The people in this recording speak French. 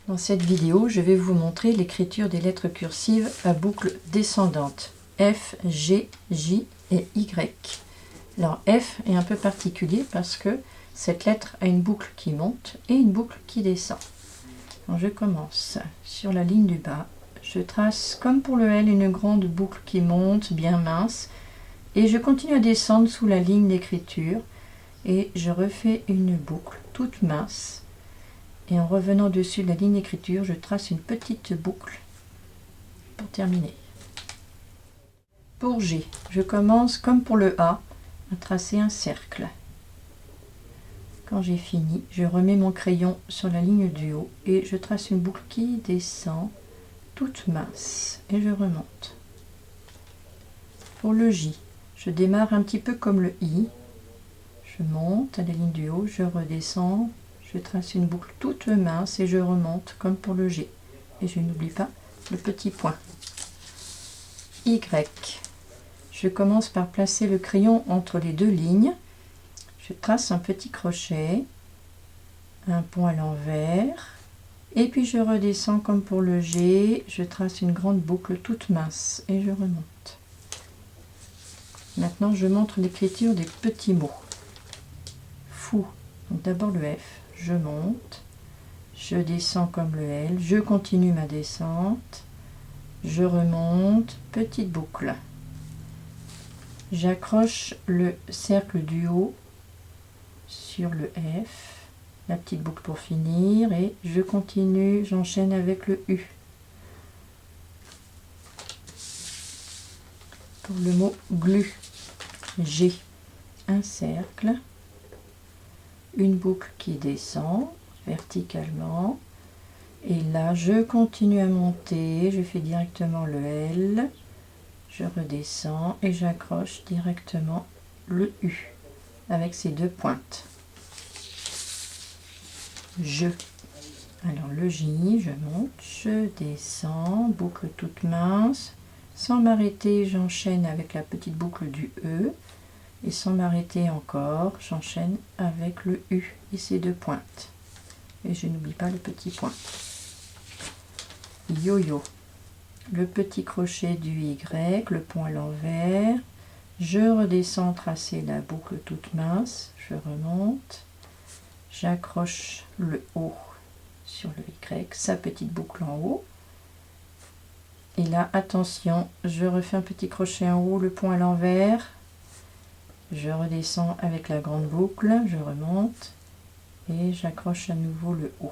Dans cette vidéo, je vais vous montrer l'écriture des lettres cursives à boucle descendante F, G, J et Y. Alors F est un peu particulier parce que cette lettre a une boucle qui monte et une boucle qui descend. Alors je commence sur la ligne du bas. Je trace comme pour le L une grande boucle qui monte bien mince et je continue à descendre sous la ligne d'écriture et je refais une boucle toute mince. Et en revenant dessus de la ligne d'écriture, je trace une petite boucle pour terminer. Pour G, je commence comme pour le A à tracer un cercle. Quand j'ai fini, je remets mon crayon sur la ligne du haut et je trace une boucle qui descend toute mince et je remonte. Pour le J, je démarre un petit peu comme le I. Je monte à la ligne du haut, je redescends. Je trace une boucle toute mince et je remonte comme pour le G. Et je n'oublie pas le petit point. Y. Je commence par placer le crayon entre les deux lignes. Je trace un petit crochet, un point à l'envers. Et puis je redescends comme pour le G. Je trace une grande boucle toute mince et je remonte. Maintenant, je montre l'écriture des petits mots. Fou. Donc d'abord le F. Je monte, je descends comme le L, je continue ma descente, je remonte, petite boucle. J'accroche le cercle du haut sur le F, la petite boucle pour finir, et je continue, j'enchaîne avec le U. Pour le mot glu, G, un cercle, une boucle qui descend verticalement et là je continue à monter, je fais directement le L, je redescends et j'accroche directement le U avec ces deux pointes. Alors le J, je monte, je descends, boucle toute mince, sans m'arrêter j'enchaîne avec la petite boucle du E. Et sans m'arrêter encore, j'enchaîne avec le U et ces deux pointes. Et je n'oublie pas le petit point. Yo-yo. Le petit crochet du Y, le point à l'envers. Je redescends tracer la boucle toute mince. Je remonte. J'accroche le O sur le Y, sa petite boucle en haut. Et là, attention, je refais un petit crochet en haut, le point à l'envers. Je redescends avec la grande boucle, je remonte et j'accroche à nouveau le haut.